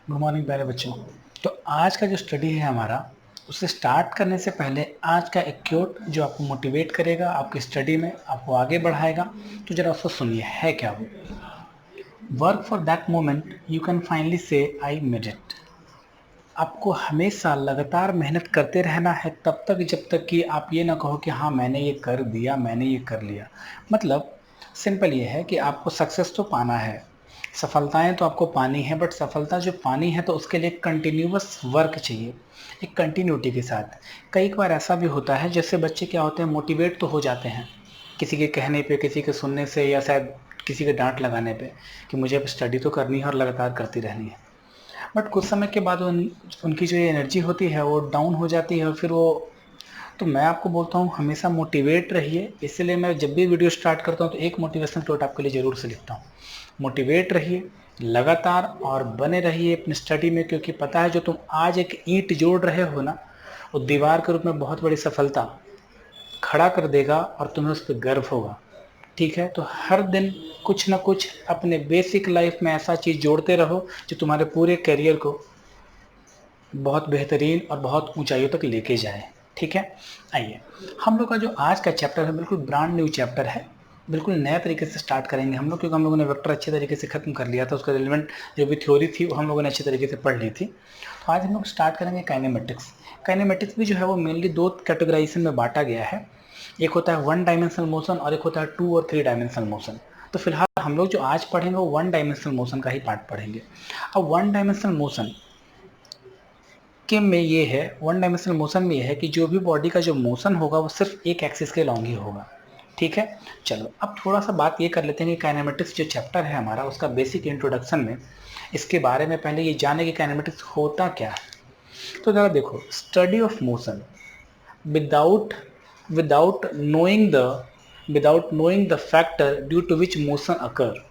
Good morning प्यारे बच्चों। तो आज का जो स्टडी है हमारा, उसे स्टार्ट करने से पहले आज का एक क्योट जो आपको मोटिवेट करेगा, आपकी स्टडी में आपको आगे बढ़ाएगा। तो जरा उसको सुनिए, है क्या वो? Work for that moment you can finally से आई मेड इट। आपको हमेशा लगातार मेहनत करते रहना है तब तक जब तक कि आप ये ना कहो कि हाँ मैंने ये कर दिया, मैंने ये कर लिया। मतलब सिंपल ये है कि आपको सक्सेस तो पाना है, सफलताएं तो आपको पानी है, बट सफलता जो पानी है तो उसके लिए कंटिन्यूअस वर्क चाहिए, एक कंटिन्यूटी के साथ। कई बार ऐसा भी होता है जैसे बच्चे क्या होते हैं, मोटिवेट तो हो जाते हैं किसी के कहने पे, किसी के सुनने से, या शायद किसी के डांट लगाने पे कि मुझे अब स्टडी तो करनी है और लगातार करती रहनी है। बट कुछ समय के बाद उनकी जो एनर्जी होती है वो डाउन हो जाती है और फिर वो, तो मैं आपको बोलता हूँ हमेशा मोटिवेट रहिए। इसलिए मैं जब भी वीडियो स्टार्ट करता हूँ तो एक मोटिवेशन कोट आपके लिए ज़रूर से लिखता हूँ। मोटिवेट रहिए लगातार और बने रहिए अपनी स्टडी में, क्योंकि पता है जो तुम आज एक ईंट जोड़ रहे हो ना, वो दीवार के रूप में बहुत बड़ी सफलता खड़ा कर देगा और तुम्हें उस पर गर्व होगा। ठीक है, तो हर दिन कुछ ना कुछ अपने बेसिक लाइफ में ऐसा चीज़ जोड़ते रहो जो तुम्हारे पूरे करियर को बहुत बेहतरीन और बहुत ऊंचाइयों तक लेके जाए। ठीक है, आइए हम लोग का जो आज का चैप्टर है बिल्कुल ब्रांड न्यू चैप्टर है, बिल्कुल नया तरीके से स्टार्ट करेंगे हम लोग, क्योंकि हम लोगों ने वेक्टर अच्छे तरीके से खत्म कर लिया था, उसका रिलेवेंट जो भी थ्योरी थी वो हम लोगों ने अच्छे तरीके से पढ़ ली थी। तो आज हम लोग स्टार्ट करेंगे काइनेमेटिक्स। काइनेमेटिक्स भी जो है वो मेनली दो कैटेगराइजेशन में बांटा गया है, एक होता है वन डायमेंशनल मोशन और एक होता है टू और थ्री डायमेंशनल मोशन। तो फिलहाल हम लोग जो आज पढ़ेंगे वो वन डायमेंशनल मोशन का ही पार्ट पढ़ेंगे। अब वन डायमेंशनल मोशन के में ये है, वन डायमेंशनल मोशन में ये है कि जो भी बॉडी का जो मोशन होगा वो सिर्फ एक एक्सिस के लॉन्ग ही होगा। ठीक है, चलो अब थोड़ा सा बात ये कर लेते हैं कि काइनेमेटिक्स जो चैप्टर है हमारा, उसका बेसिक इंट्रोडक्शन में इसके बारे में पहले ये जाने कि काइनेमेटिक्स होता क्या है। तो ज़रा देखो, study of motion without without knowing the without knowing the factor due to which motion occur.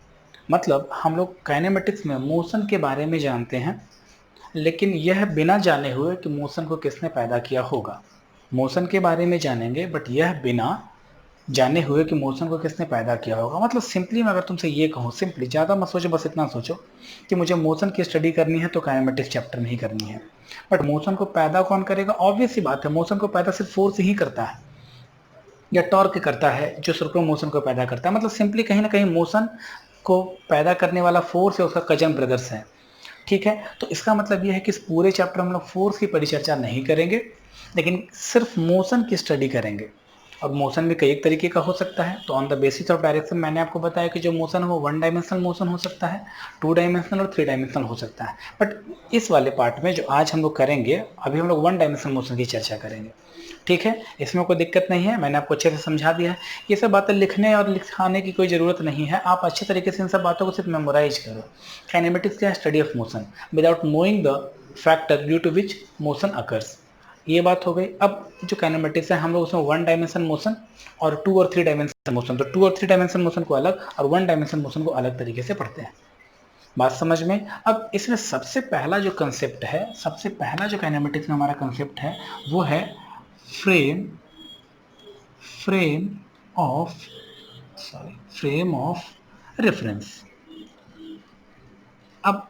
मतलब हम लोग काइनेमेटिक्स में मोशन के बारे में जानते हैं, लेकिन यह बिना जाने हुए कि मोशन को किसने पैदा किया होगा। मोशन के बारे में जानेंगे बट यह बिना जाने हुए कि मोशन को किसने पैदा किया होगा। मतलब सिंपली मैं अगर तुमसे ये कहूँ, सिंपली, ज़्यादा मत सोचो, बस इतना सोचो कि मुझे मोशन की स्टडी करनी है तो काइनेमेटिक्स चैप्टर में ही करनी है। बट मोशन को पैदा कौन करेगा? ऑब्वियस सी बात है, मोशन को पैदा सिर्फ फोर्स ही करता है या टॉर्क करता है जो सर्कुलर मोशन को पैदा करता है। मतलब सिंपली कहीं ना कहीं मोशन को पैदा करने वाला फोर्स है उसका कजन ब्रदर्स है। ठीक है, तो इसका मतलब ये है कि इस पूरे चैप्टर में हम लोग फोर्स की परिचर्चा नहीं करेंगे, लेकिन सिर्फ मोशन की स्टडी करेंगे। और मोशन भी कई एक तरीके का हो सकता है। तो on the basis of direction मैंने आपको बताया कि जो मोशन है वो वन डायमेंशनल मोशन हो सकता है, टू डायमेंशनल और थ्री डायमेंशनल हो सकता है। बट इस वाले पार्ट में जो आज हम लोग करेंगे, अभी हम लोग वन डायमेंशनल मोशन की चर्चा करेंगे। ठीक है, इसमें कोई दिक्कत नहीं है, मैंने आपको अच्छे से समझा दिया है। ये सब बातें लिखने और लिखाने की कोई ज़रूरत नहीं है, आप अच्छे तरीके से इन सब बातों को सिर्फ मेमोराइज करो। काइनेमेटिक्स क्या है? Study of motion without knowing the factor due to which motion occurs. ये बात हो गई। अब जो काइनेमेटिक्स है हम लोग उसमें वन डायमेंशन मोशन और टू और थ्री डायमेंशन मोशन, तो टू और थ्री डायमेंशन मोशन को अलग और वन डायमेंशन मोशन को अलग तरीके से पढ़ते हैं। बात समझ में? अब इसमें सबसे पहला जो कंसेप्ट है, सबसे पहला जो काइनेमेटिक्स में हमारा कंसेप्ट है वो है frame frame of frame of reference. अब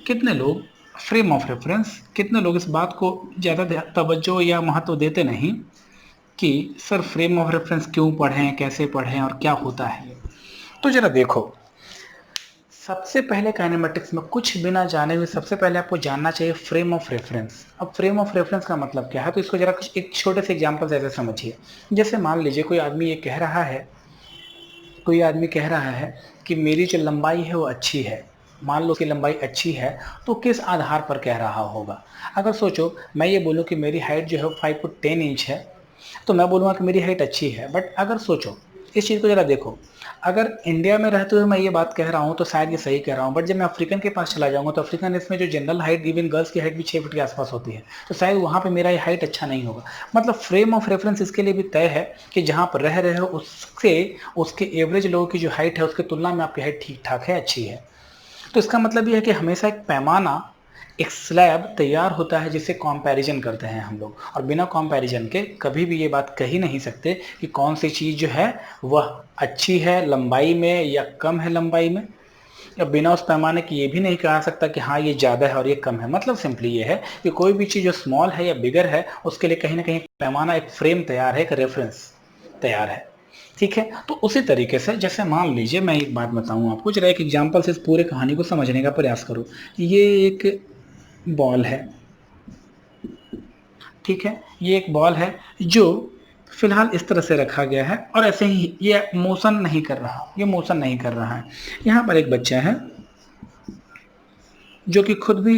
कितने लोग फ्रेम ऑफ रेफरेंस, कितने लोग इस बात को ज़्यादा तवज्जो या महत्व देते नहीं कि सर फ्रेम ऑफ रेफरेंस क्यों पढ़ें, कैसे पढ़ें और क्या होता है। तो जरा देखो, सबसे पहले काइनेमेटिक्स में कुछ बिना जाने हुए सबसे पहले आपको जानना चाहिए फ्रेम ऑफ रेफरेंस। अब फ्रेम ऑफ रेफरेंस का मतलब क्या है, तो इसको जरा कुछ एक छोटे से एग्जांपल से ऐसे समझिए। जैसे मान लीजिए कोई आदमी ये कह रहा है, कोई आदमी कह रहा है कि मेरी जो लंबाई है वो अच्छी है। मान लो उसकी लंबाई अच्छी है, तो किस आधार पर कह रहा होगा? अगर सोचो मैं ये बोलूँ कि मेरी हाइट जो है 5 फुट 10 इंच है, तो मैं बोलूँगा कि मेरी हाइट अच्छी है। बट अगर सोचो, इस चीज़ को ज़रा देखो, अगर इंडिया में रहते हुए मैं ये बात कह रहा हूँ तो शायद ये सही कह रहा हूँ, बट जब मैं अफ्रीकन के पास चला जाऊँगा तो अफ्रीकन इसमें जो जनरल हाइट, इवन गर्ल्स की हाइट भी 6 फुट के आसपास होती है, तो शायद वहाँ पे मेरा ये हाइट अच्छा नहीं होगा। मतलब फ्रेम ऑफ रेफरेंस इसके लिए भी तय है कि जहाँ पर रह रहे हो उससे, उसके एवरेज लोगों की जो हाइट है उसकी तुलना में आपकी हाइट ठीक ठाक है, अच्छी है। तो इसका मतलब ये है कि हमेशा एक पैमाना, एक स्लैब तैयार होता है जिससे कंपैरिजन करते हैं हम लोग, और बिना कंपैरिजन के कभी भी ये बात कह ही नहीं सकते कि कौन सी चीज़ जो है वह अच्छी है लंबाई में या कम है लंबाई में। या बिना उस पैमाने के ये भी नहीं कहा सकता कि हाँ ये ज़्यादा है और ये कम है। मतलब सिंपली ये है कि कोई भी चीज़ जो स्मॉल है या बिगर है उसके लिए कहीं ना कहीं पैमाना, एक फ्रेम तैयार है, एक रेफरेंस तैयार है। ठीक है, तो उसी तरीके से जैसे मान लीजिए मैं एक बात बताऊं आपको, जरा एक एग्जांपल से इस पूरे कहानी को समझने का प्रयास करो। ये एक बॉल है, ठीक है, ये एक बॉल है जो फिलहाल इस तरह से रखा गया है और ऐसे ही ये मोशन नहीं कर रहा, ये मोशन नहीं कर रहा है। यहाँ पर एक बच्चा है जो कि खुद भी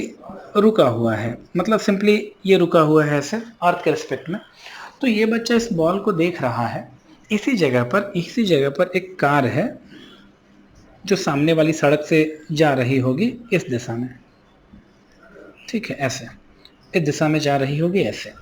रुका हुआ है, मतलब सिंपली ये रुका हुआ है ऐसे अर्थ के रिस्पेक्ट में। तो ये बच्चा इस बॉल को देख रहा है। इसी जगह पर एक कार है जो सामने वाली सड़क से जा रही होगी इस दिशा में, ठीक है, ऐसे इस दिशा में जा रही होगी ऐसे।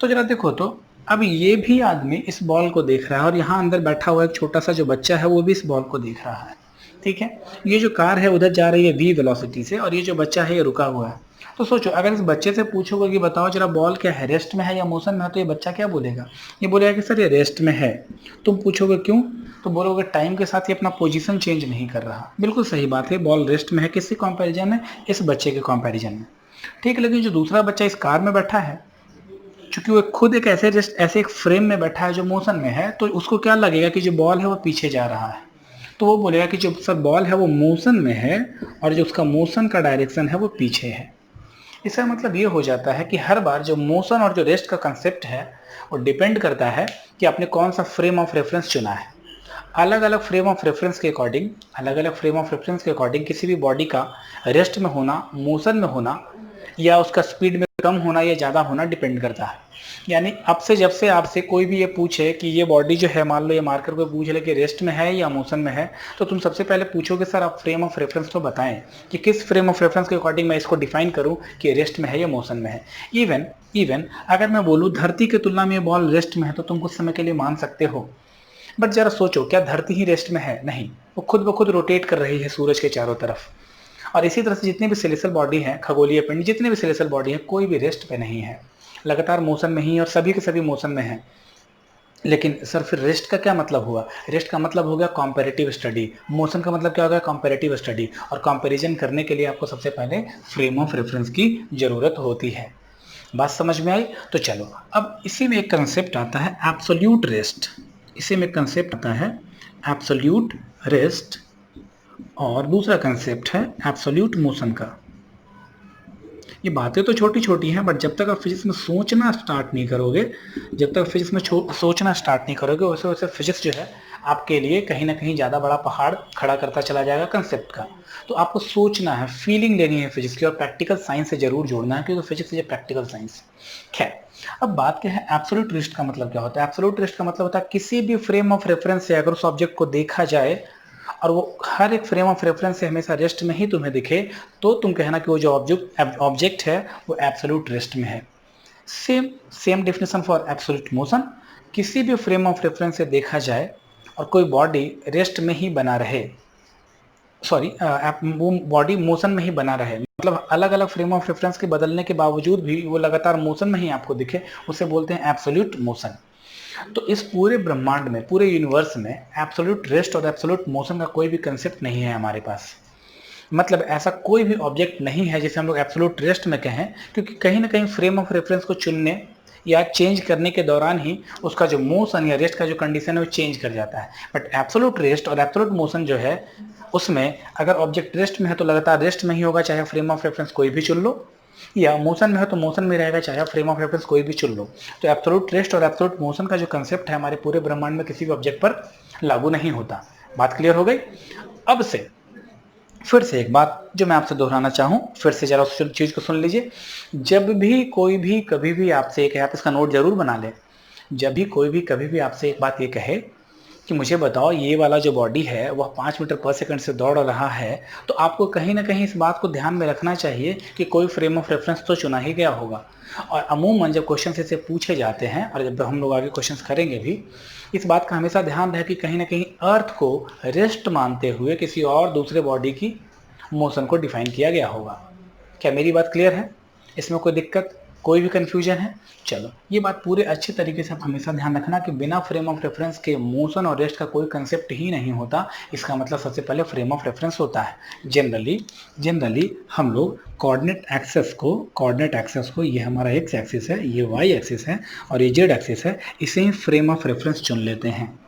तो जरा देखो तो अब ये भी आदमी इस बॉल को देख रहा है और यहाँ अंदर बैठा हुआ एक छोटा सा जो बच्चा है वो भी इस बॉल को देख रहा है, ठीक है। ये जो कार है उधर जा रही है v वेलोसिटी से और ये जो बच्चा है ये रुका हुआ है। तो सोचो अगर इस बच्चे से पूछोगे कि बताओ जरा बॉल क्या है, रेस्ट में है या मोशन में है, तो ये बच्चा क्या बोलेगा? ये बोलेगा कि सर ये रेस्ट में है। तुम पूछोगे क्यों, तो बोलोगे टाइम के साथ ये अपना पोजीशन चेंज नहीं कर रहा। बिल्कुल सही बात है, बॉल रेस्ट में है, किसके कंपैरिजन में? इस बच्चे के कंपैरिजन में, ठीक है। लेकिन जो दूसरा बच्चा इस कार में बैठा है, चूंकि वो खुद एक ऐसे एक फ्रेम में बैठा है जो मोशन में है, तो उसको क्या लगेगा कि जो बॉल है वो पीछे जा रहा है। तो वो बोलेगा कि जो सर बॉल है वो मोशन में है और जो उसका मोशन का डायरेक्शन है वो पीछे है। इसका मतलब ये हो जाता है कि हर बार जो मोशन और जो रेस्ट का कंसेप्ट है वो डिपेंड करता है कि आपने कौन सा फ्रेम ऑफ रेफरेंस चुना है। अलग अलग फ्रेम ऑफ रेफरेंस के अकॉर्डिंग किसी भी बॉडी का रेस्ट में होना, मोशन में होना या उसका स्पीड में कम होना या ज़्यादा होना डिपेंड करता है। यानी अब से जब से आपसे कोई भी ये पूछे कि ये बॉडी जो है, मान लो ये मार्कर को पूछ ले कि रेस्ट में है या मोशन में है, तो तुम सबसे पहले पूछोगे सर आप फ्रेम ऑफ रेफरेंस तो बताएं कि किस फ्रेम ऑफ रेफरेंस के अकॉर्डिंग मैं इसको डिफाइन करूं कि रेस्ट में है या मोशन में है। इवन अगर मैं बोलूँ धरती की तुलना में ये बॉल रेस्ट में है तो तुम कुछ समय के लिए मान सकते हो, बट जरा सोचो क्या धरती ही रेस्ट में है? नहीं, वो खुद ब खुद रोटेट कर रही है सूरज के चारों तरफ। और इसी तरह से जितनी भी सेलेस्टियल बॉडी है, खगोलीय पिंड, जितने भी सेलेस्टियल बॉडी है, कोई भी रेस्ट पे नहीं है, लगातार मोशन में ही और सभी के सभी मोशन में है। लेकिन सर फिर रेस्ट का क्या मतलब हुआ? रेस्ट का मतलब हो गया कॉम्पेरेटिव स्टडी, मोशन का मतलब क्या हो गया? Comparative study. और कंपैरिजन करने के लिए आपको सबसे पहले फ्रेम ऑफ रेफरेंस की जरूरत होती है। बात समझ में आई? तो चलो अब इसी में एक कंसेप्ट आता है एब्सोल्यूट रेस्ट। इसी में कंसेप्ट आता है एब्सोल्यूट रेस्ट और दूसरा कंसेप्ट है एब्सोल्यूट मोशन का। ये बातें तो छोटी छोटी हैं, बट जब तक आप फिजिक्स में सोचना स्टार्ट नहीं करोगे, वैसे वैसे फिजिक्स जो है आपके लिए कहीं ना कहीं ज़्यादा बड़ा पहाड़ खड़ा करता चला जाएगा कंसेप्ट का। तो आपको सोचना है, फीलिंग लेनी है फिजिक्स की और प्रैक्टिकल साइंस से जरूर जोड़ना है, क्योंकि फिजिक्स इज प्रैक्टिकल साइंस। खैर, अब बात क्या है, एब्सोल्यूट रेस्ट का मतलब क्या होता है? एब्सोल्यूट रेस्ट का मतलब होता है किसी भी फ्रेम ऑफ रेफरेंस से अगर उस ऑब्जेक्ट को देखा जाए और वो हर एक फ्रेम ऑफ रेफरेंस से हमेशा रेस्ट में ही तुम्हें दिखे, तो तुम कहना कि वो जो ऑब्जेक्ट है वो एब्सोल्यूट रेस्ट में है। Same definition for absolute motion, किसी भी फ्रेम ऑफ रेफरेंस से देखा जाए और कोई बॉडी रेस्ट में ही बना रहे, वो बॉडी मोशन में ही बना रहे, मतलब अलग अलग फ्रेम ऑफ रेफरेंस के बदलने के बावजूद भी वो लगातार मोशन में ही आपको दिखे, उसे बोलते हैं एब्सोल्यूट मोशन। तो इस पूरे ब्रह्मांड में, पूरे यूनिवर्स में एब्सोल्यूट रेस्ट और एब्सोल्यूट मोशन का कोई भी कंसेप्ट नहीं है हमारे पास। मतलब ऐसा कोई भी ऑब्जेक्ट नहीं है जिसे हम लोग एब्सोल्यूट रेस्ट में कहें, क्योंकि कहीं ना कहीं फ्रेम ऑफ रेफरेंस को चुनने या चेंज करने के दौरान ही उसका जो मोशन या रेस्ट का जो कंडीशन है वो चेंज कर जाता है। बट एब्सोल्यूट रेस्ट और एब्सोल्यूट मोशन जो है उसमें अगर ऑब्जेक्ट रेस्ट में है तो लगातार रेस्ट में ही होगा, चाहे फ्रेम ऑफ रेफरेंस कोई भी चुन लो, या मोशन में है तो मोशन में रहेगा, चाहे फ्रेम ऑफ रेफरेंस कोई भी चुन लो। तो एब्सोल्यूट रेस्ट और एब्सोल्यूट मोशन का जो कंसेप्ट है हमारे पूरे ब्रह्मांड में किसी भी ऑब्जेक्ट पर लागू नहीं होता। बात क्लियर हो गई? अब से फिर से एक बात जो मैं आपसे दोहराना चाहूँ, फिर से जरा उस चीज़ को सुन लीजिए। जब भी कोई भी कभी भी आपसे एक, आप इसका नोट जरूर बना लें, जब भी कोई भी कभी भी आपसे एक बात ये कहे कि मुझे बताओ ये वाला जो बॉडी है वह 5 मीटर पर सेकंड से दौड़ रहा है, तो आपको कहीं ना कहीं इस बात को ध्यान में रखना चाहिए कि कोई फ्रेम ऑफ रेफरेंस तो चुना ही गया होगा। और अमूमन जब क्वेश्चन से पूछे जाते हैं और जब हम लोग आगे क्वेश्चन करेंगे भी, इस बात का हमेशा ध्यान रहे कि कहीं ना कहीं अर्थ को रेस्ट मानते हुए किसी और दूसरे बॉडी की मोशन को डिफाइन किया गया होगा। क्या मेरी बात क्लियर है? इसमें कोई दिक्कत? कोई भी कंफ्यूजन है? चलो, ये बात पूरे अच्छे तरीके से आप हमेशा ध्यान रखना कि बिना फ्रेम ऑफ रेफरेंस के मोशन और रेस्ट का कोई कंसेप्ट ही नहीं होता। इसका मतलब सबसे पहले फ्रेम ऑफ रेफरेंस होता है। जनरली हम लोग कोऑर्डिनेट एक्सेस को, ये हमारा एक्स एक्सिस है, ये वाई एक्सिस है और ये जेड एक्सिस है, इसे ही फ्रेम ऑफ रेफरेंस चुन लेते हैं।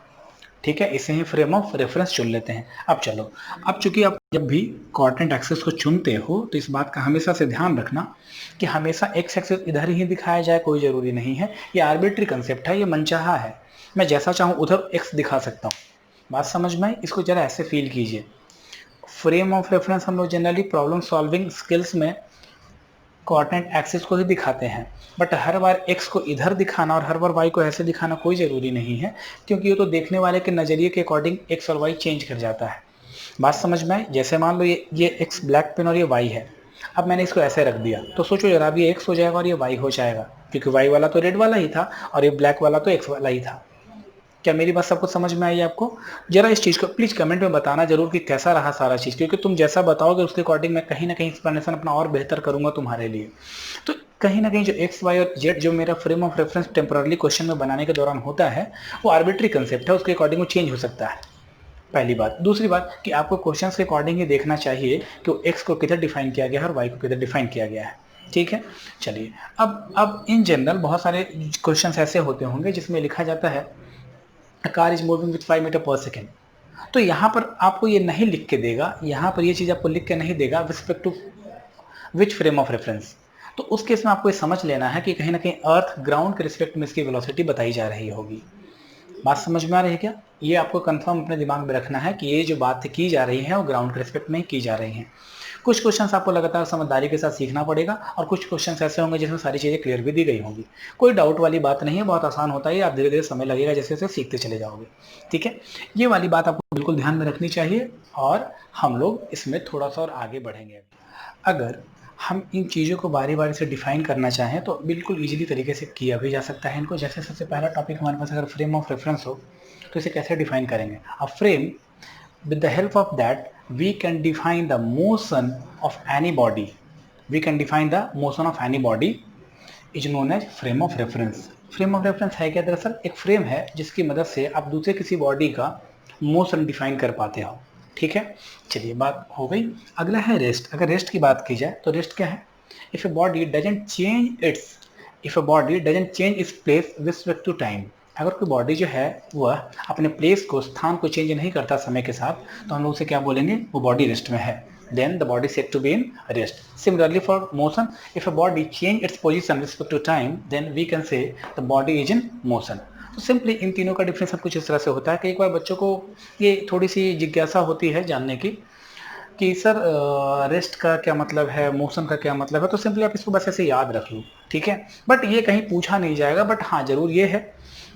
ठीक है, इसे ही फ्रेम ऑफ रेफरेंस चुन लेते हैं। अब चलो, अब चूंकि आप जब भी कोऑर्डिनेट एक्सेस को चुनते हो तो इस बात का हमेशा से ध्यान रखना कि हमेशा एक्स एक्सेस इधर ही दिखाया जाए, कोई ज़रूरी नहीं है। ये आर्बिट्री कंसेप्ट है, ये मनचाहा है। मैं जैसा चाहूँ उधर एक्स दिखा सकता हूँ। बात समझ में आई? इसको ज़रा ऐसे फील कीजिए। फ्रेम ऑफ रेफरेंस हम लोग जनरली प्रॉब्लम सॉल्विंग स्किल्स में कोऑर्डिनेट एक्सिस को ही दिखाते हैं, बट हर बार x को इधर दिखाना और हर बार y को ऐसे दिखाना कोई ज़रूरी नहीं है, क्योंकि ये तो देखने वाले के नज़रिए के अकॉर्डिंग x और y चेंज कर जाता है। बात समझ में आई? जैसे मान लो ये x ब्लैक पेन और ये y है। अब मैंने इसको ऐसे रख दिया तो सोचो जरा, अब ये x हो जाएगा और ये y हो जाएगा, क्योंकि y वाला तो रेड वाला ही था और ये ब्लैक वाला तो x वाला ही था। क्या मेरी बात सबको समझ में आई आपको? जरा इस चीज़ को प्लीज़ कमेंट में बताना जरूर कि कैसा रहा सारा चीज़, क्योंकि तुम जैसा बताओगे उसके अकॉर्डिंग मैं कहीं ना कहीं एक्सप्लेनेशन अपना और बेहतर करूंगा तुम्हारे लिए। तो कहीं ना कहीं जो एक्स वाई और जेड जो मेरा frame of reference temporary question में बनाने के दौरान होता है वो आर्बिट्री कंसेप्ट है, उसके अकॉर्डिंग वो चेंज हो सकता है। पहली बात। दूसरी बात कि आपको क्वेश्चन के अकॉर्डिंग ही देखना चाहिए कि वो एक्स को किधर डिफाइन किया गया है और वाई को किधर डिफाइन किया गया है। ठीक है, चलिए अब इन जनरल बहुत सारे क्वेश्चन ऐसे होते होंगे जिसमें लिखा जाता है car is moving with 5 metre per second. तो यहाँ पर आपको ये नहीं लिख के देगा, यहाँ पर ये चीज़ आपको लिख के नहीं देगा respect to which frame of reference. तो उस केस में आपको ये समझ लेना है कि कहीं ना कहीं अर्थ ग्राउंड के रिस्पेक्ट में इसकी वेलोसिटी बताई जा रही होगी। बात समझ में आ रही है क्या? ये आपको कंफर्म अपने दिमाग में रखना है कि ये जो बात की जा रही है वो ग्राउंड के रिस्पेक्ट में ही की जा रही है। कुछ क्वेश्चंस आपको लगातार समझदारी के साथ सीखना पड़ेगा और कुछ क्वेश्चंस ऐसे होंगे जिसमें सारी चीज़ें क्लियर भी दी गई होंगी। कोई डाउट वाली बात नहीं है, बहुत आसान होता है, आप धीरे धीरे समय लगेगा जैसे जैसे सीखते चले जाओगे। ठीक है, ये वाली बात आपको बिल्कुल ध्यान में रखनी चाहिए और हम लोग इसमें थोड़ा सा और आगे बढ़ेंगे। अगर हम इन चीज़ों को बारी बारी से डिफाइन करना चाहें तो बिल्कुल ईजिली तरीके से किया भी जा सकता है इनको। जैसे सबसे पहला टॉपिक हमारे पास अगर फ्रेम ऑफ रेफरेंस हो तो इसे कैसे डिफाइन करेंगे? A frame with the help of that we can define the motion of any body. We can define the motion of any body is known as frame of reference. Frame of reference है क्या? दरअसल एक frame है जिसकी मदद से आप दूसरे किसी बॉडी का मोशन डिफाइन कर पाते हो। ठीक है, चलिए बात हो गई। अगला है रेस्ट। अगर रेस्ट की बात की जाए तो रेस्ट क्या है? If a body doesn't change its place with respect to time. अगर कोई बॉडी जो है वह अपने प्लेस को, स्थान को चेंज नहीं करता समय के साथ, तो हम लोग उसे क्या बोलेंगे? वो बॉडी रेस्ट में है। Then the body said to be in rest. Similarly for motion, if a body change its position respect to time then we can say the body is in motion. तो simply इन तीनों का difference कुछ इस तरह से होता है कि एक बार बच्चों को ये थोड़ी सी जिज्ञासा होती है जानने की कि सर रेस्ट का क्या मतलब है, मोशन का क्या मतलब है, तो सिंपली आप इसको बस ऐसे याद रख लो। ठीक है, बट ये कहीं पूछा नहीं जाएगा, बट हाँ जरूर ये है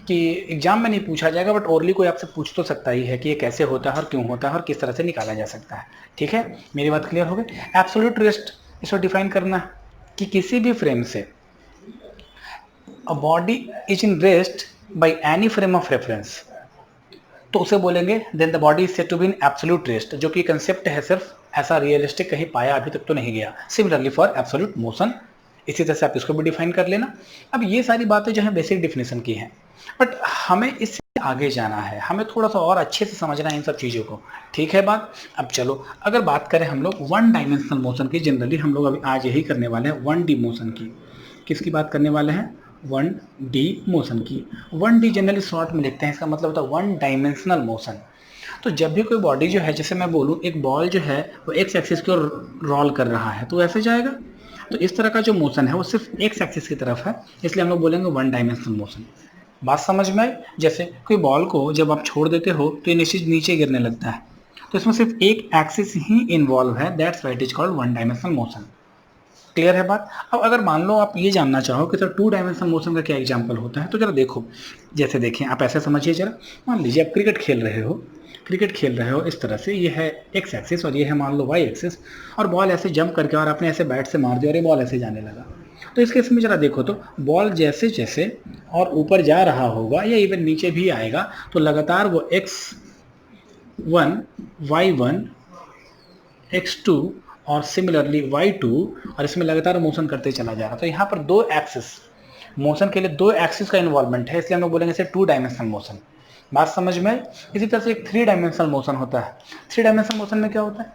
कि एग्जाम में नहीं पूछा जाएगा, बट ओरली कोई आपसे पूछ तो सकता ही है कि ये कैसे होता है और क्यों होता है और किस तरह से निकाला जा सकता है। ठीक है, मेरी बात क्लियर हो गई? एब्सोल्यूट रेस्ट इसको डिफाइन करना कि किसी भी फ्रेम से a body is in rest by any frame of reference तो उसे बोलेंगे then the body is said to be in absolute rest, जो कि कंसेप्ट है, सिर्फ ऐसा रियलिस्टिक कहीं पाया अभी तक तो नहीं गया। सिमिलरली फॉर एब्सोल्यूट मोशन, इसी तरह से आप इसको भी डिफाइन कर लेना। अब ये सारी बातें जो है बेसिक डिफिनेशन की हैं, बट हमें इससे आगे जाना है, हमें थोड़ा सा और अच्छे से समझना है इन सब चीज़ों को। ठीक है बात? अब चलो अगर बात करें हम लोग वन डायमेंशनल मोशन की, जनरली हम लोग अभी आज यही करने वाले हैं 1D मोशन की। किसकी बात करने वाले हैं? 1D मोशन की। 1D जनरली शॉर्ट में लिखते हैं, इसका मतलब होता है वन डायमेंशनल मोशन। तो जब भी कोई बॉडी जो है, जैसे मैं बोलूँ एक बॉल जो है वो एक्स एक्सिस की ओर रोल कर रहा है तो ऐसे जाएगा। तो इस तरह का जो मोशन है वो सिर्फ एक्स एक्सिस की तरफ है, इसलिए हम लोग बोलेंगे वन डायमेंशनल मोशन। बात समझ में आई? जैसे कोई बॉल को जब आप छोड़ देते हो तो ये निश्चित नीचे गिरने लगता है, तो इसमें सिर्फ एक एक्सिस ही इन्वॉल्व है, that's why it is called one dimensional motion. Clear है बात? अब अगर मान लो आप ये जानना चाहो कि सर 2 डायमेंशनल मोशन का क्या एग्जांपल होता है, तो जरा देखो, जैसे देखें आप ऐसे समझिए जरा। मान लीजिए आप क्रिकेट खेल रहे हो इस तरह से, ये है एक्स एक्सिस और ये है मान लो वाई एक्सिस, और बॉल ऐसे जंप करके और आपने ऐसे बैट से मार दिया और ये बॉल ऐसे जाने लगा। तो इस केस में जरा देखो तो बॉल जैसे जैसे और ऊपर जा रहा होगा या इवन नीचे भी आएगा तो लगातार वो x1, y1, x2 और सिमिलरली y2, और इसमें लगातार मोशन करते चला जा रहा है। तो यहाँ पर दो एक्सिस, मोशन के लिए दो एक्सिस का इन्वॉल्वमेंट है, इसलिए हम लोग बोलेंगे इसे 2 डायमेंशनल मोशन। बात समझ में? इसी तरह से एक 3 डायमेंशनल मोशन होता है। 3 डायमेंशनल मोशन में क्या होता है?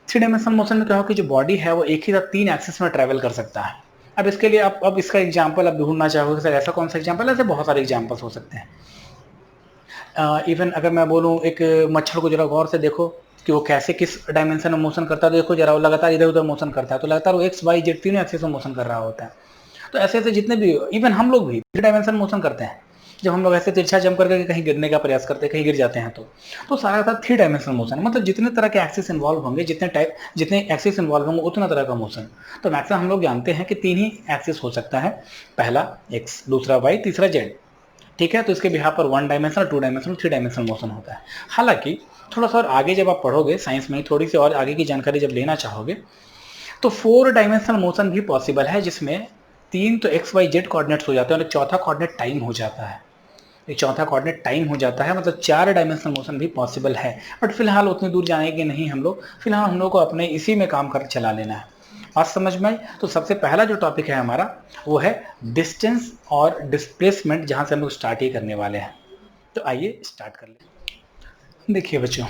3 डायमेंशनल मोशन में क्या होगा कि जो बॉडी है वो एक ही साथ 3 एक्सिस में ट्रैवल कर सकता है। अब इसके लिए आप अब इसका एग्जांपल आप ढूंढना चाहोगे सर ऐसा कौन सा एग्जांपल है? ऐसे बहुत सारे एग्जांपल्स हो सकते हैं। इवन अगर मैं बोलूँ एक मच्छर को जरा गौर से देखो कि वो कैसे किस डायमेंशन में मोशन करता है, तो देखो जरा वो लगातार इधर उधर मोशन करता है, तो लगातार वो एक्स वाई जेड तीनों एक्सिस में मोशन कर रहा होता है। तो ऐसे ऐसे जितने भी, इवन हम लोग भी 3 डायमेंशन मोशन करते हैं। जब हम लोग ऐसे तिरछा जंप करके कहीं गिरने का प्रयास करते हैं, कहीं गिर जाते हैं, तो सारा था 3 डायमेंशनल मोशन। मतलब जितने तरह के एक्सिस इन्वॉल्व होंगे, जितने एक्सिस इन्वॉल्व होंगे उतना तरह का मोशन। तो मैक्सिमम हम लोग जानते हैं कि 3 ही एक्सिस हो सकता है, पहला एक्स, दूसरा वाई, तीसरा जेड। ठीक है, तो इसके बिहार पर 1 डायमेंशनल, 2 डायमेंशनल, 3 डायमेंशनल मोशन होता है। हालांकि थोड़ा सा और आगे जब आप पढ़ोगे साइंस में, थोड़ी सी और आगे की जानकारी जब लेना चाहोगे, तो 4 डायमेंशनल मोशन भी पॉसिबल है, जिसमें 3 तो एक्स वाई जेड कोऑर्डिनेट्स हो जाते हैं और एक चौथा कोऑर्डिनेट टाइम हो जाता है। एक चौथा कोऑर्डिनेट टाइम हो जाता है, मतलब 4 डायमेंशनल मोशन भी पॉसिबल है। बट फिलहाल उतनी दूर जाएंगे नहीं हम लोग, फिलहाल हम लोग को अपने इसी में काम कर चला लेना है। बात समझ में आई? तो सबसे पहला जो टॉपिक है हमारा वो है डिस्टेंस और डिस्प्लेसमेंट, जहां से हम लोग स्टार्ट ही करने वाले हैं। तो आइए स्टार्ट कर लें। देखिए बच्चों,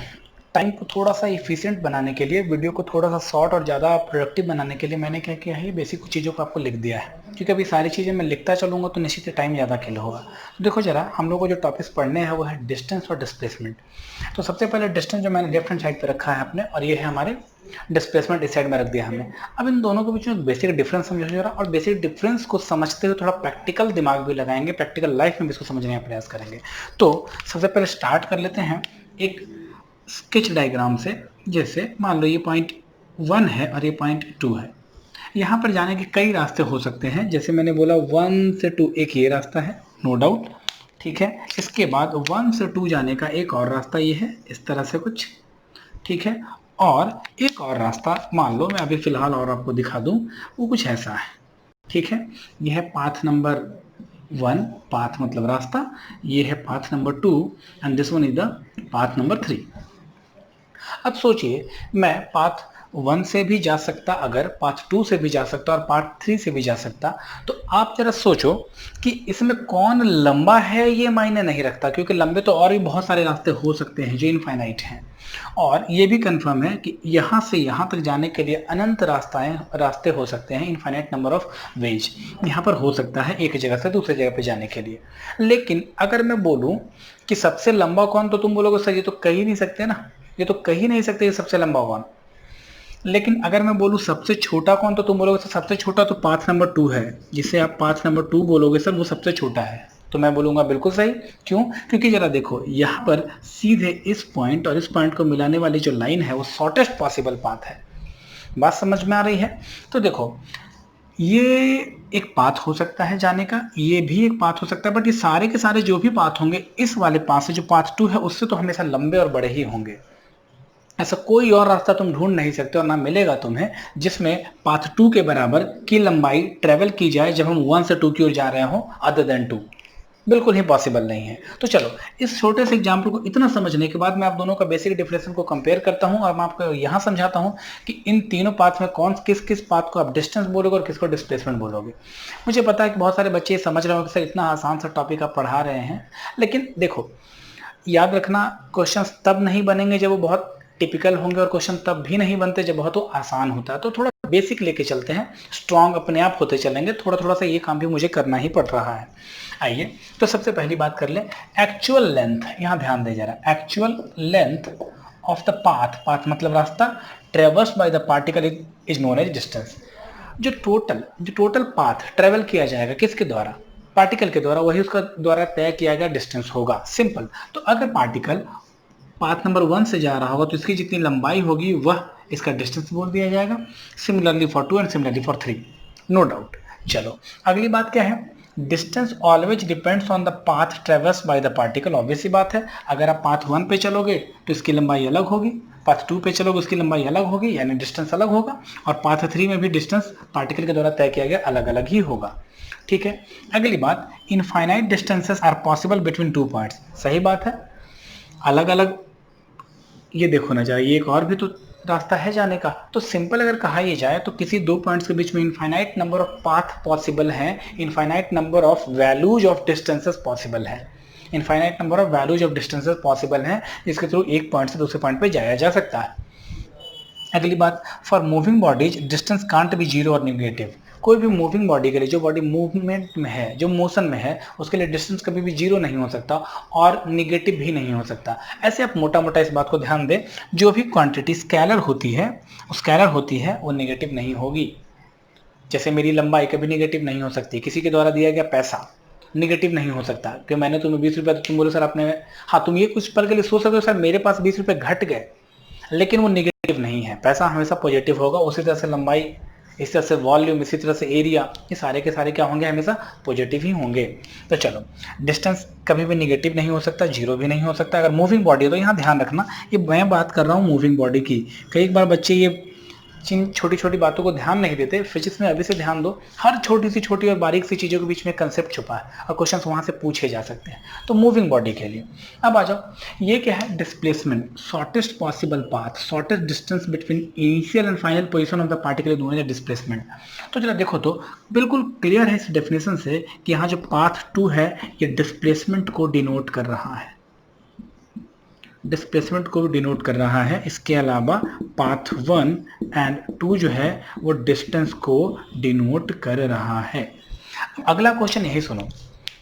टाइम को थोड़ा सा इफिशिएंट बनाने के लिए, वीडियो को थोड़ा सा शॉर्ट और ज़्यादा प्रोडक्टिव बनाने के लिए मैंने क्या किया है, बेसिक कुछ चीज़ों को आपको लिख दिया है, क्योंकि अभी सारी चीज़ें मैं लिखता चलूँगा तो निश्चित टाइम ज़्यादा किल होगा। तो देखो जरा, हम लोग को जो टॉपिक्स पढ़ने हैं वो है डिस्टेंस और डिस्प्लेसमेंट। तो सबसे पहले डिस्टेंस जो मैंने लेफ्ट हैंड साइड पर रखा है अपने, और ये है हमारे डिस्प्लेसमेंट इस साइड में रख दिया हमने। अब इन दोनों के बीच में बेसिक डिफरेंस समझो जरा, और बेसिक डिफरेंस को समझते हुए थोड़ा प्रैक्टिकल दिमाग भी लगाएंगे, प्रैक्टिकल लाइफ में भी इसको समझने का प्रयास करेंगे। तो सबसे पहले स्टार्ट कर लेते हैं एक स्केच डायग्राम से। जैसे मान लो ये पॉइंट 1 है और ये पॉइंट 2 है। यहाँ पर जाने के कई रास्ते हो सकते हैं, जैसे मैंने बोला 1 से 2 एक ये रास्ता है, नो डाउट। ठीक है, इसके बाद 1 से 2 जाने का एक और रास्ता ये है, इस तरह से कुछ। ठीक है, और एक और रास्ता मान लो मैं अभी फिलहाल और आपको दिखा दूं, वो कुछ ऐसा है। ठीक है, ये है पाथ नंबर 1, पाथ मतलब रास्ता, ये है path number 2 and this one is the path number 3। अब सोचिए, मैं पाथ 1 से भी जा सकता, अगर पाथ 2 से भी जा सकता और पाथ 3 से भी जा सकता, तो आप जरा सोचो कि इसमें कौन लंबा है, ये मायने नहीं रखता, क्योंकि लंबे तो और भी बहुत सारे रास्ते हो सकते हैं जो इनफाइनाइट हैं। और ये भी कंफर्म है कि यहाँ से यहाँ तक जाने के लिए अनंत रास्ते हो सकते हैं, इनफाइनाइट नंबर ऑफ वेज यहाँ पर हो सकता है एक जगह से दूसरी जगह पे जाने के लिए। लेकिन अगर मैं बोलूँ कि सबसे लंबा कौन, तो तुम बोलोगे सर ये तो कह ही नहीं सकते ना, ये तो कह ही नहीं सकते ये सबसे लंबा कौन। लेकिन अगर मैं बोलूँ सबसे छोटा कौन, तो तुम बोलोगे सर सबसे छोटा तो पाथ नंबर 2 है, जिसे आप पाथ नंबर 2 बोलोगे सर वो सबसे छोटा है। तो मैं बोलूँगा बिल्कुल सही। क्यों? क्योंकि जरा देखो यहाँ पर सीधे इस पॉइंट और इस पॉइंट को मिलाने वाली जो लाइन है वो शॉर्टेस्ट पॉसिबल पाथ है। बात समझ में आ रही है? तो देखो, ये एक पाथ हो सकता है जाने का, ये भी एक पाथ हो सकता है, बट ये सारे के सारे जो भी पाथ होंगे इस वाले पाथ से, जो पाथ 2 है, उससे तो हमेशा लंबे और बड़े ही होंगे। ऐसा कोई और रास्ता तुम ढूंढ नहीं सकते और ना मिलेगा तुम्हें जिसमें पाथ 2 के बराबर की लंबाई ट्रेवल की जाए जब हम 1 से 2 की ओर जा रहे हो, अदर देन 2। बिल्कुल ही पॉसिबल नहीं है। तो चलो, इस छोटे से एग्जाम्पल को इतना समझने के बाद मैं आप दोनों का बेसिक डिफरेंस को कंपेयर करता हूं और मैं आपको यहां समझाता हूं कि इन तीनों पाथ में कौन किस किस पाथ को आप डिस्टेंस बोलोगे और किसको डिस्प्लेसमेंट बोलोगे। मुझे पता है कि बहुत सारे बच्चे समझ रहे हो कि सर इतना आसान सा टॉपिक आप पढ़ा रहे हैं, लेकिन देखो याद रखना, क्वेश्चंस तब नहीं बनेंगे जब वो बहुत टिपिकल होंगे, और क्वेश्चन तब भी नहीं बनते जब बहुत वो आसान होता है। तो थोड़ा बेसिक लेके चलते हैं, स्ट्रॉन्ग अपने आप होते चलेंगे। थोड़ा थोड़ा सा ये काम भी मुझे करना ही पड़ रहा है। आइए, तो सबसे पहली बात कर ले एक्चुअल लेंथ। यहाँ ध्यान दे जरा, actual length of the path, path मतलब रास्ता, traverse by the particle is known as distance. जो टोटल पाथ ट्रेवल किया जाएगा किसके द्वारा? पार्टिकल के द्वारा, वही उसका द्वारा तय किया गया डिस्टेंस होगा। सिंपल। तो अगर पार्टिकल पाथ नंबर 1 से जा रहा होगा तो इसकी जितनी लंबाई होगी वह इसका डिस्टेंस बोल दिया जाएगा। Similarly for 2 and similarly for 3, no doubt. चलो अगली बात क्या है, distance always depends on the path traverse by the particle. Obvious सी बात है, अगर आप पाथ 1 पे चलोगे तो इसकी लंबाई अलग होगी, पाथ 2 पे चलोगे उसकी लंबाई अलग होगी, यानी डिस्टेंस अलग होगा, और पाथ 3 में भी डिस्टेंस पार्टिकल के द्वारा तय किया गया अलग अलग ही होगा। ठीक है, अगली बात, infinite distances are possible between 2 points. सही बात है, अलग अलग। ये देखो ना जरा, ये एक और भी तो रास्ता है जाने का। तो सिंपल अगर कहा ये जाए तो किसी दो पॉइंट्स के बीच में infinite number of path possible हैं, infinite number of values of distances possible है, infinite number of values of distances possible हैं, जिसके थ्रू एक पॉइंट से दूसरे पॉइंट पे जाया जा सकता है। अगली बात, for moving bodies distance can't be zero और निगेटिव। कोई भी मूविंग बॉडी के लिए, जो बॉडी मूवमेंट में है, जो मोशन में है, उसके लिए डिस्टेंस कभी भी जीरो नहीं हो सकता और निगेटिव भी नहीं हो सकता। ऐसे आप मोटा मोटा इस बात को ध्यान दें, जो भी क्वांटिटी स्केलर होती है वो निगेटिव नहीं होगी। जैसे मेरी लंबाई कभी निगेटिव नहीं हो सकती, किसी के द्वारा दिया गया पैसा निगेटिव नहीं हो सकता कि मैंने तुम्हें 20 रुपये, तो तुम बोलो सर आपने, हाँ तुम ये कुछ पल के लिए सोच सकते हो सर मेरे पास 20 रुपये घट गए, लेकिन वो निगेटिव नहीं है। पैसा हमेशा पॉजिटिव होगा। उसी तरह से लंबाई, इसी तरह से वॉल्यूम, इसी तरह से एरिया, ये सारे के सारे क्या होंगे, हमेशा पॉजिटिव ही होंगे। तो चलो, डिस्टेंस कभी भी निगेटिव नहीं हो सकता, जीरो भी नहीं हो सकता अगर मूविंग बॉडी है। तो यहाँ ध्यान रखना, ये मैं बात कर रहा हूँ मूविंग बॉडी की। कई बार बच्चे ये जिन छोटी छोटी बातों को ध्यान नहीं देते, फिजिक्स में अभी से ध्यान दो, हर छोटी और बारीक सी चीज़ों के बीच में कंसेप्ट छुपा है और क्वेश्चंस वहाँ से पूछे जा सकते हैं। तो मूविंग बॉडी के लिए अब आ जाओ, ये क्या है, displacement, shortest possible path, shortest distance between initial and final position of the particle, दोनों है डिस्प्लेसमेंट। तो जरा देखो तो बिल्कुल क्लियर है इस डेफिनेशन से कि यहाँ जो पाथ 2 है ये डिस्प्लेसमेंट को डिनोट कर रहा है, डिस्प्लेसमेंट को डिनोट कर रहा है। इसके अलावा पाथ 1 एंड 2 जो है वो डिस्टेंस को डिनोट कर रहा है। अगला क्वेश्चन यही सुनो,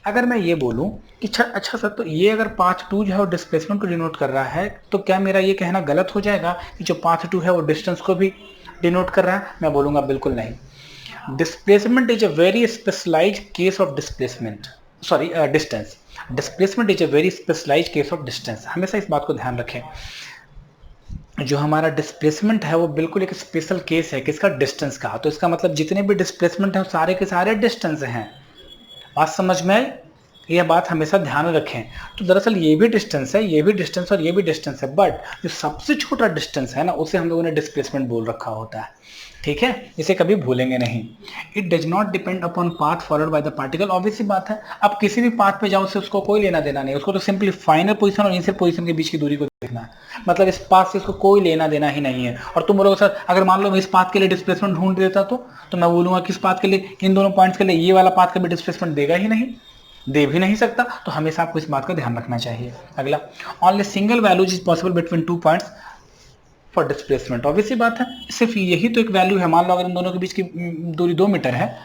अगर मैं ये बोलूं कि अच्छा सर, तो ये अगर पाथ 2 जो है वो डिस्प्लेसमेंट को डिनोट कर रहा है, तो क्या मेरा ये कहना गलत हो जाएगा कि जो पाथ 2 है वो डिस्टेंस को भी डिनोट कर रहा है? मैं बोलूंगा बिल्कुल नहीं। Displacement is a very specialised case of distance. Displacement is a very specialised case of distance. हमेशा इस बात को ध्यान रखें, जो हमारा डिस्प्लेसमेंट है वो बिल्कुल एक स्पेशल केस है किसका, डिस्टेंस का। तो इसका मतलब जितने भी डिस्प्लेसमेंट है सारे के सारे डिस्टेंस हैं। बात समझ में आई? यह बात हमेशा ध्यान रखें। तो दरअसल ये भी डिस्टेंस है, ये भी डिस्टेंस और ये भी डिस्टेंस है, बट जो सबसे छोटा डिस्टेंस है ना, उसे हम लोगों ने डिस्प्लेसमेंट बोल रखा होता है। ठीक है, इसे कभी भूलेंगे नहीं। It does not depend upon path followed by the particle. Obvious सी बात है, अब किसी भी पाथ पे जाओ, उससे उसको कोई लेना देना नहीं, उसको तो सिंपली फाइनल पोजीशन और इनिशियल पोजीशन के बीच की दूरी को देखना है। मतलब इस पाथ से इसको कोई लेना देना ही नहीं है। और तुम बोलोगे सर अगर मान लो मैं इस पाथ के लिए डिस्प्लेसमेंट ढूंढ देता तो मैं बोलूंगा किस पाथ के लिए, इन दोनों पॉइंट्स के लिए ये वाला पाथ कभी डिस्प्लेसमेंट देगा ही नहीं, दे भी नहीं सकता। तो हमेशा आपको इस बात का ध्यान रखना चाहिए। अगला, only single values is possible between 2 points for displacement. Obviously बात है, सिर्फ यही तो एक वैल्यू है। मान लो अगर इन दोनों के बीच की दूरी 2 मीटर है,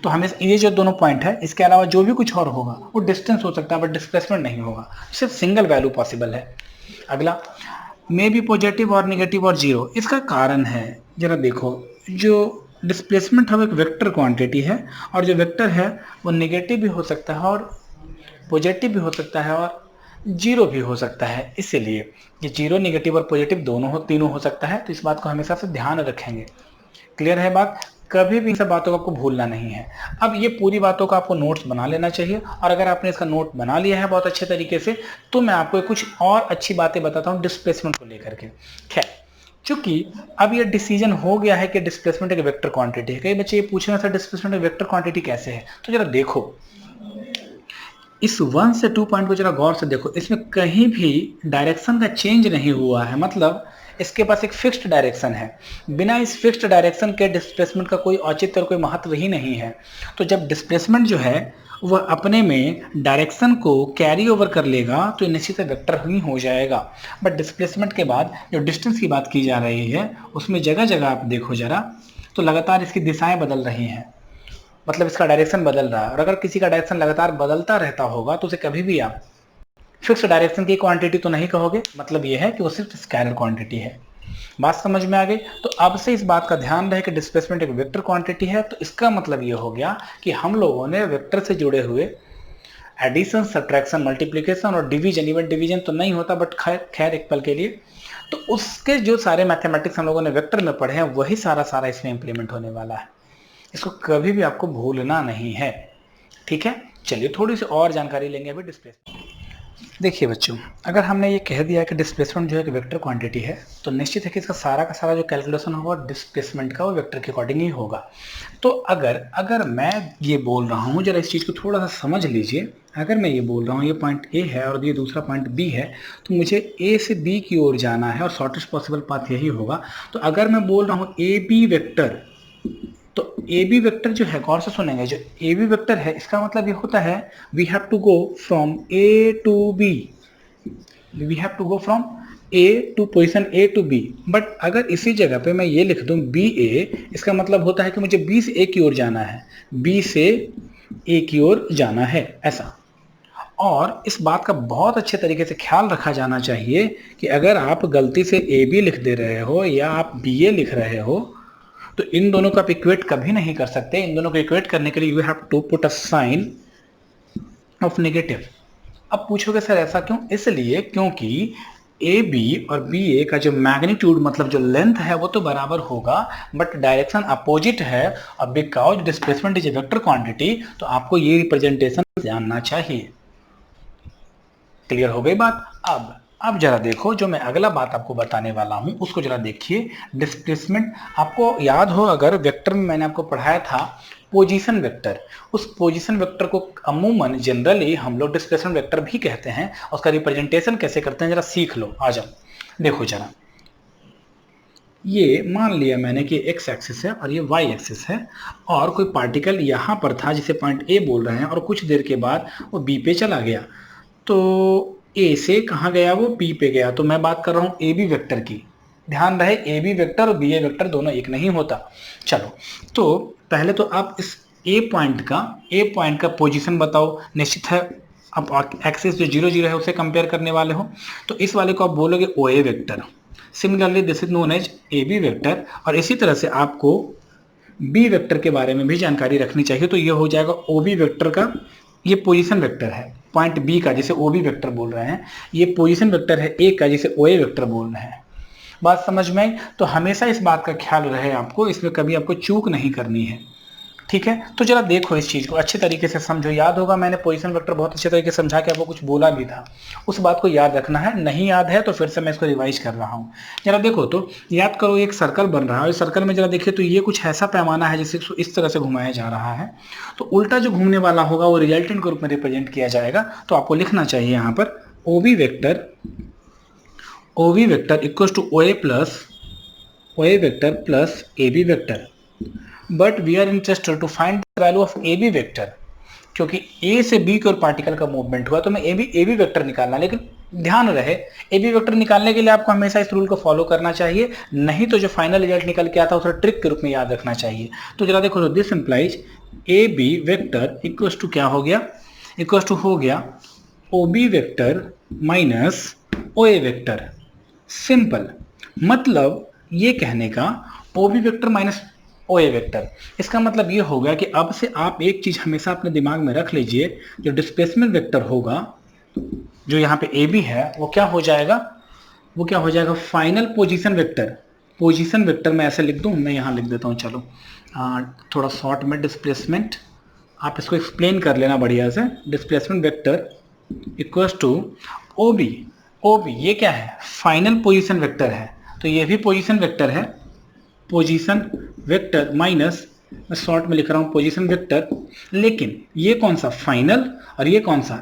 तो हमें ये जो दोनों पॉइंट है, इसके अलावा जो भी कुछ और होगा वो डिस्टेंस हो सकता है, बट डिस्प्लेसमेंट नहीं होगा। सिर्फ सिंगल वैल्यू पॉसिबल है। अगला, मे बी पॉजिटिव और निगेटिव और जीरो। इसका कारण है, जरा देखो, जो डिस्प्लेसमेंट है वो एक वेक्टर क्वांटिटी है, और जो वेक्टर है वो निगेटिव भी हो सकता है और पॉजिटिव भी हो सकता है और जीरो भी हो सकता है। इसीलिए ये जीरो, निगेटिव और पॉजिटिव तीनों हो सकता है। तो इस बात को हमेशा से ध्यान रखेंगे। क्लियर है बात? कभी भी इन सब बातों को आपको भूलना नहीं है। अब ये पूरी बातों का आपको नोट्स बना लेना चाहिए, और अगर आपने इसका नोट बना लिया है बहुत अच्छे तरीके से, तो मैं आपको कुछ और अच्छी बातें बताता हूँ डिस्प्लेसमेंट को लेकर के। खैर, चूंकि अब ये डिसीजन हो गया है कि डिस्प्लेसमेंट एक वेक्टर क्वांटिटी है। कई बच्चे ये पूछ रहे हैं सर डिस्प्लेसमेंट एक वेक्टर क्वांटिटी कैसे है? तो जरा देखो, इस 1 से 2 पॉइंट को जरा गौर से देखो, इसमें कहीं भी डायरेक्शन का चेंज नहीं हुआ है। मतलब इसके पास एक फिक्स्ड डायरेक्शन है। बिना इस फिक्स्ड डायरेक्शन के डिस्प्लेसमेंट का कोई औचित्य और कोई महत्व ही नहीं है। तो जब डिस्प्लेसमेंट जो है वह अपने में डायरेक्शन को कैरी ओवर कर लेगा, तो निश्चित वेक्टर ही हो जाएगा। बट डिस्प्लेसमेंट के बाद जो डिस्टेंस की बात की जा रही है, उसमें जगह जगह आप देखो जरा, तो लगातार इसकी दिशाएं बदल रही हैं, मतलब इसका डायरेक्शन बदल रहा है। और अगर किसी का डायरेक्शन लगातार बदलता रहता होगा, तो उसे कभी भी आप फिक्स डायरेक्शन की क्वांटिटी तो नहीं कहोगे। मतलब यह है कि वो सिर्फ स्केलर क्वांटिटी है। बात समझ में आ गई? तो अब से इस बात का ध्यान रहे कि डिस्प्लेसमेंट एक वेक्टर क्वांटिटी है। तो इसका मतलब ये हो गया कि हम लोगों ने वेक्टर से जुड़े हुए एडिशन, सब्ट्रैक्शन, मल्टीप्लिकेशन और डिवीजन, इवन डिवीजन तो नहीं होता बट खैर एक पल के लिए, तो उसके जो सारे मैथमेटिक्स हम लोगों ने वेक्टर में पढ़े हैं, वही सारा इसमें इंप्लीमेंट होने वाला है। इसको कभी भी आपको भूलना नहीं है। ठीक है, चलिए थोड़ी सी और जानकारी लेंगे अभी डिस्प्लेसमेंट। देखिए बच्चों, अगर हमने ये कह दिया कि डिस्प्लेसमेंट जो है कि वेक्टर क्वांटिटी है, तो निश्चित है कि इसका सारा का सारा जो कैलकुलेशन होगा डिस्प्लेसमेंट का वो वेक्टर के अकॉर्डिंग ही होगा। तो अगर अगर मैं ये बोल रहा हूँ, जरा इस चीज़ को थोड़ा सा समझ लीजिए, अगर मैं ये बोल रहा हूँ ये पॉइंट ए है और ये दूसरा पॉइंट बी है, तो मुझे ए से बी की ओर जाना है और शॉर्टेस्ट पॉसिबल पाथ यही होगा। तो अगर मैं बोल रहा हूँ ए बी वेक्टर, तो ए बी वेक्टर जो है, गौर से सुनेंगे, जो ए बी वेक्टर है इसका मतलब ये होता है we have to go from A to B, we have to go from A to position A to B. But अगर इसी जगह पे मैं ये लिख दूं बी ए, इसका मतलब होता है कि मुझे बी से ए की ओर जाना है, बी से ए की ओर जाना है, ऐसा। और इस बात का बहुत अच्छे तरीके से ख्याल रखा जाना चाहिए कि अगर आप गलती से ए बी लिख दे रहे हो या आप बी ए लिख रहे हो, तो इन दोनों को आप इक्वेट कभी नहीं कर सकते। इन दोनों को इक्वेट करने के लिए you have to put a sign of negative. अब पूछोगे सर ऐसा क्यों? इसलिए क्योंकि ए बी और बी ए का जो मैग्नीट्यूड मतलब जो लेंथ है वो तो बराबर होगा, बट डायरेक्शन अपोजिट है। और because displacement is a vector quantity, तो आपको ये रिप्रेजेंटेशन जानना चाहिए। क्लियर हो गई बात? अब जरा देखो, जो मैं अगला बात आपको बताने वाला हूं उसको जरा देखिए। डिस्प्लेसमेंट, आपको याद हो अगर वेक्टर में मैंने आपको पढ़ाया था पोजीशन वेक्टर, उस पोजीशन वेक्टर को अमूमन जनरली हम लोग डिस्प्लेसमेंट वेक्टर भी कहते हैं। उसका रिप्रेजेंटेशन कैसे करते हैं जरा सीख लो। आ जाओ देखो जरा, ये मान लिया मैंने कि एक्स एक्सिस है और ये वाई एक्सिस है, और कोई पार्टिकल यहां पर था जिसे पॉइंट ए बोल रहे हैं, और कुछ देर के बाद वो बी पे चला गया। तो ए से कहाँ गया? वो बी पे गया। तो मैं बात कर रहा हूँ ए बी वेक्टर की। ध्यान रहे ए बी वेक्टर और बी ए वेक्टर दोनों एक नहीं होता। चलो, तो पहले तो आप इस ए पॉइंट का पोजीशन बताओ। निश्चित है अब एक्सिस जो 0 0 है उसे कंपेयर करने वाले हो, तो इस वाले को आप बोलोगे O A vector. Similarly this is known as A B vector. और इसी तरह से आपको बी वेक्टर के बारे में भी जानकारी रखनी चाहिए। तो ये हो जाएगा ओ बी वेक्टर का, ये पोजीशन वेक्टर है पॉइंट बी का जिसे ओ बी वेक्टर बोल रहे हैं, ये पोजीशन वेक्टर है ए का जिसे ओ ए वेक्टर बोल रहे हैं। बात समझ में आई? तो हमेशा इस बात का ख्याल रहे आपको, इसमें कभी आपको चूक नहीं करनी है। ठीक है, तो जरा देखो इस चीज को अच्छे तरीके से समझो। याद होगा मैंने पोजीशन वेक्टर बहुत अच्छे तरीके से समझा के आपको कुछ बोला भी था, उस बात को याद रखना है। नहीं याद है तो फिर से मैं इसको रिवाइज कर रहा हूँ। जरा देखो, तो याद करो एक सर्कल बन रहा है, इस सर्कल में जरा देखिए तो ये कुछ ऐसा पैमाना है जिसे इस तरह से घुमाया जा रहा है। तो उल्टा जो घूमने वाला होगा वो रिजल्टेंट के रूप में रिप्रेजेंट किया जाएगा। तो आपको लिखना चाहिए यहाँ पर O B vector equal to O A vector plus A B vector. But we are interested to find the value of A B vector, क्योंकि ए से बी की ओर पार्टिकल का मूवमेंट हुआ तो मैं ए बी वेक्टर निकालना। लेकिन ध्यान रहे ए बी वेक्टर निकालने के लिए आपको हमेशा इस रूल को फॉलो करना चाहिए, नहीं तो जो फाइनल रिजल्ट निकल के आता है उसे ट्रिक के रूप में याद रखना चाहिए। तो जरा देखो, तो this implies A B vector equal to क्या हो गया? इक्वल टू हो गया O B vector minus O A vector. Simple मतलब ये कहने का O B vector minus O A vector. इसका मतलब ये होगा कि अब से आप एक चीज हमेशा अपने दिमाग में रख लीजिए, जो डिस्प्लेसमेंट वेक्टर होगा जो यहाँ पे ए बी है वो क्या हो जाएगा? वो क्या हो जाएगा? Final position vector. Position vector मैं ऐसे लिख दूं, मैं यहाँ लिख देता हूँ। चलो थोड़ा शॉर्ट में, डिस्प्लेसमेंट, आप इसको एक्सप्लेन कर लेना बढ़िया से। Displacement vector equals to O B. ये क्या है? फाइनल पोजीशन वेक्टर है, तो ये भी पोजीशन वेक्टर है। पोजीशन वेक्टर माइनस, मैं शॉर्ट में लिख रहा हूं पोजीशन वेक्टर, लेकिन ये कौन सा? फाइनल, और ये कौन सा?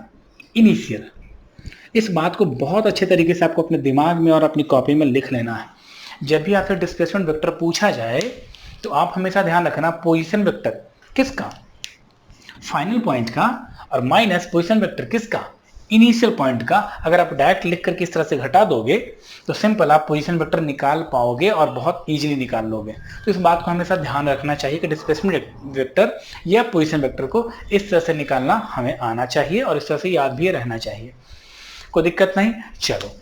इनिशियल। इस बात को बहुत अच्छे तरीके से आपको अपने दिमाग में और अपनी कॉपी में लिख लेना है। जब भी आपसे डिस्प्लेसमेंट वेक्टर पूछा जाए तो आप हमेशा ध्यान रखना पोजीशन वेक्टर किसका? फाइनल पॉइंट का, और माइनस पोजीशन वेक्टर किसका? इनिशियल पॉइंट का। अगर आप डायरेक्ट लिख करके इस तरह से घटा दोगे तो सिंपल आप पोजीशन वेक्टर निकाल पाओगे और बहुत इजीली निकाल लोगे। तो इस बात को हमेशा ध्यान रखना चाहिए कि डिस्प्लेसमेंट वेक्टर या पोजीशन वेक्टर को इस तरह से निकालना हमें आना चाहिए और इस तरह से याद भी रहना चाहिए। कोई दिक्कत नहीं। चलो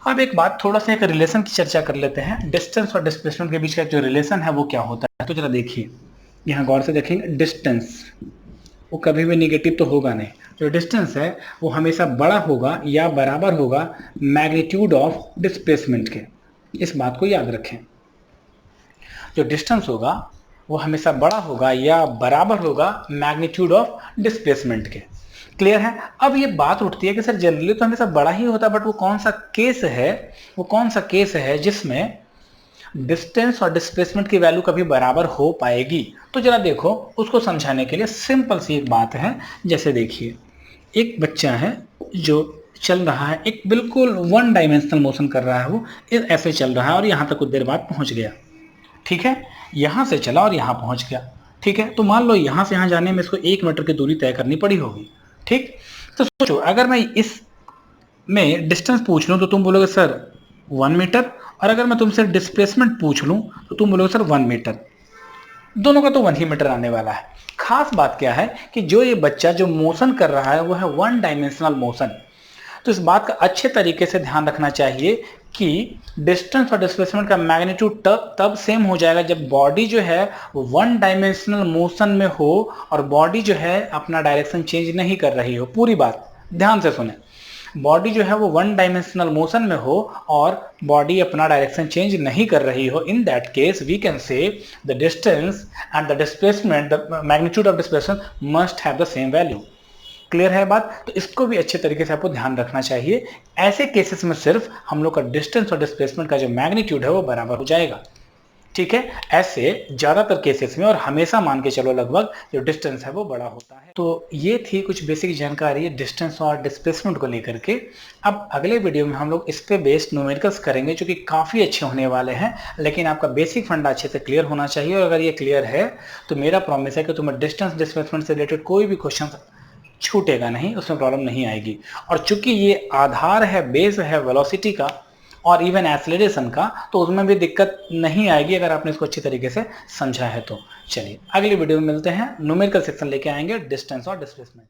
अब एक बात, थोड़ा सा एक रिलेशन की चर्चा कर लेते हैं। डिस्टेंस और डिस्प्लेसमेंट के बीच का जो रिलेशन है वो क्या होता है? तो जरा देखिए, यहाँ गौर से देखेंगे। डिस्टेंस वो कभी भी निगेटिव तो होगा नहीं। जो डिस्टेंस है वो हमेशा बड़ा होगा या बराबर होगा मैग्नीट्यूड ऑफ डिस्प्लेसमेंट के। इस बात को याद रखें। जो डिस्टेंस होगा वो हमेशा बड़ा होगा या बराबर होगा मैग्नीट्यूड ऑफ डिस्प्लेसमेंट के। क्लियर है। अब ये बात उठती है कि सर जनरली तो हमेशा बड़ा ही होता है, बट वो कौन सा केस है जिसमें डिस्टेंस और डिस्प्लेसमेंट की वैल्यू कभी बराबर हो पाएगी। तो जरा देखो, उसको समझाने के लिए सिंपल सी एक बात है। जैसे देखिए, एक बच्चा है जो चल रहा है, एक बिल्कुल वन डायमेंशनल मोशन कर रहा है, वो ऐसे चल रहा है और यहाँ तक कुछ देर बाद पहुँच गया। ठीक है, यहाँ से चला और यहाँ पहुँच गया। ठीक है, तो मान लो यहाँ से यहाँ जाने में इसको 1 मीटर की दूरी तय करनी पड़ी होगी। ठीक, तो सोचो अगर मैं इस में डिस्टेंस पूछ लूँ तो तुम बोलोगे सर 1 मीटर, और अगर मैं तुमसे डिस्प्लेसमेंट पूछ लूँ तो तुम बोलोगे सर 1 मीटर। दोनों का तो 1 ही मीटर आने वाला है। खास बात क्या है कि जो ये बच्चा जो मोशन कर रहा है वो है वन डायमेंशनल मोशन। तो इस बात का अच्छे तरीके से ध्यान रखना चाहिए कि डिस्टेंस और डिस्प्लेसमेंट का मैग्नीट्यूड तब सेम हो जाएगा जब बॉडी जो है वो वन डायमेंशनल मोशन में हो और बॉडी जो है अपना डायरेक्शन चेंज नहीं कर रही हो। पूरी बात ध्यान से सुने, बॉडी जो है वो वन डायमेंशनल मोशन में हो और बॉडी अपना डायरेक्शन चेंज नहीं कर रही हो। In that case we can say the distance and the displacement, the magnitude of displacement must have the same value. Clear है बात? तो इसको भी अच्छे तरीके से आपको ध्यान रखना चाहिए। ऐसे केसेस में सिर्फ हम लोग का डिस्टेंस और डिस्प्लेसमेंट का जो मैग्नीट्यूड है वो बराबर हो जाएगा। ठीक है, ऐसे ज्यादातर केसेस में और हमेशा मान के चलो लगभग जो डिस्टेंस है वो बड़ा होता है। तो ये थी कुछ बेसिक जानकारी डिस्टेंस और डिस्प्लेसमेंट को लेकर के। अब अगले वीडियो में हम लोग इस पे बेस्ड न्यूमेरिकल्स करेंगे जो कि काफ़ी अच्छे होने वाले हैं, लेकिन आपका बेसिक फंडा अच्छे से क्लियर होना चाहिए। और अगर ये क्लियर है तो मेरा प्रॉमिस है कि तुम्हें डिस्टेंस डिस्प्लेसमेंट से रिलेटेड कोई भी क्वेश्चन छूटेगा नहीं, उसमें प्रॉब्लम नहीं आएगी। और चूंकि ये आधार है, बेस है वेलोसिटी का और इवन एक्सेलरेशन का, तो उसमें भी दिक्कत नहीं आएगी अगर आपने इसको अच्छी तरीके से समझा है तो। चलिए अगली वीडियो में मिलते हैं, न्यूमेरिकल सेक्शन लेके आएंगे डिस्टेंस और डिस्प्लेसमेंट।